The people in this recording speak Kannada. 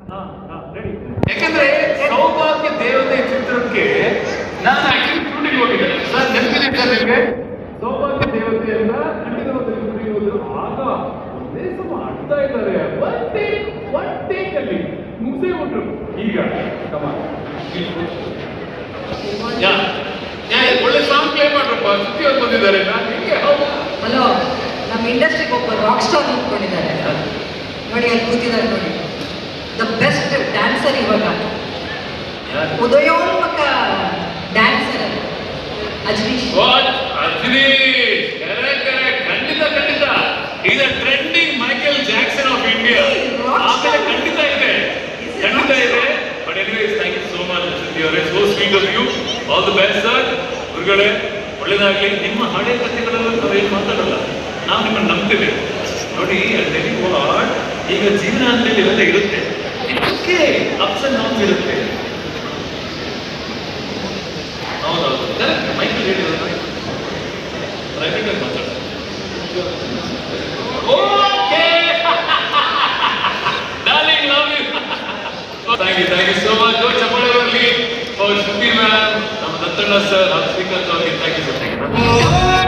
ಯಾಕಂದ್ರೆ ಸೌಭಾಗ್ಯ ದೇವತೆ ಚಿತ್ರಕ್ಕೆ ನಾನು ಆಕ್ಚುಲಿ ಶೂಟಿಂಗ್ ಹೋಗಿದ್ದೆ ಸರ್, ನೆನಪಿದೆ ಸರ್ ನಿಮಗೆ? ಸೌಭಾಗ್ಯ ದೇವತೆ ಅಂತ ಖಂಡಿತ ಒಂದು ಶೂಟಿಂಗ್ ಹೋದ್ರು. ಆಗ ಒಂದೇ ಸಮ ಆಡ್ತಾ ಇದ್ದಾರೆ, ಒನ್ ಟೇಕ್ ಅಲ್ಲಿ ಮುಗಿಸೇ ಬಿಟ್ರು. ಈಗ ಒಳ್ಳೆ ಸಾಂಗ್ ಪ್ಲೇ ಮಾಡ್ರಪ್ಪ, ಸುದ್ದಿ ಅವ್ರು ಬಂದಿದ್ದಾರೆ. ನಾನು ಹೆಂಗೆ ಹಲೋ, ನಮ್ಮ ಇಂಡಸ್ಟ್ರಿಗೆ ಒಬ್ಬ ರಾಕ್ ಸ್ಟಾರ್ ನಿಂತ್ಕೊಂಡಿದ್ದಾರೆ ನೋಡಿ, ಅಲ್ಲಿ ಕೂತಿದ್ದಾರೆ ನೋಡಿ. ದ ಬೆಸ್ಟ್ ಡ್ಯಾನ್ಸರ್ ಇವಾಗ, ಉದಯೋನ್ಮುಖ ಡ್ಯಾನ್ಸರ್ ಅಜನೀಶ್. ಖಂಡಿತ ಖಂಡಿತ ಈಗ trending Michael Jackson of India. ಆಮೇಲೆ ಖಂಡಿತ ಇದೆ. But anyways, thank you so much ಸುದ್ದಿ ಅವರೇ, so sweet of you. All the best sir. ಗುರುಗಳೇ, ಒಳ್ಳೇದಾಗ್ಲಿ. ನಿಮ್ಮ ಹಳೆ ಕಥೆಗಳೆಲ್ಲ ನಾವೇನು ಮಾತಾಡಲ್ಲ, ನಾವು ನಿಮ್ಮನ್ನು ನಂಬ್ತೇವೆ ನೋಡಿ. ಈಗ ಜೀವನ ಅಂದ್ಮೇಲೆ ಇವೆಲ್ಲ ಇರುತ್ತೆ, ಓಕೆ, ಅಪ್ಸ್ ಅಂಡ್ ಡೌನ್ಸ್ ಇರುತ್ತೆ. ಹೌದೌದು, ಕರೆಕ್ಟ್. ಮೈಕಲ್ ಹೇಳಿರೋದು ಪ್ರೈವೇಟ್ ಆಗಿ ಮಾತಾಡ. Okay darling, love you. Thank you so much. ಚಪ್ಪಾಳೆ ಬರಲಿ. ಸುದ್ದಿ ಮ್ಯಾಮ್, ನಮ್ಮ ದತ್ತಣ್ಣ ಸರ್, ಶ್ರೀಕಾಂತ್ ಅವ್ರಿಗೆ ಥ್ಯಾಂಕ್ ಯು ಸರ್.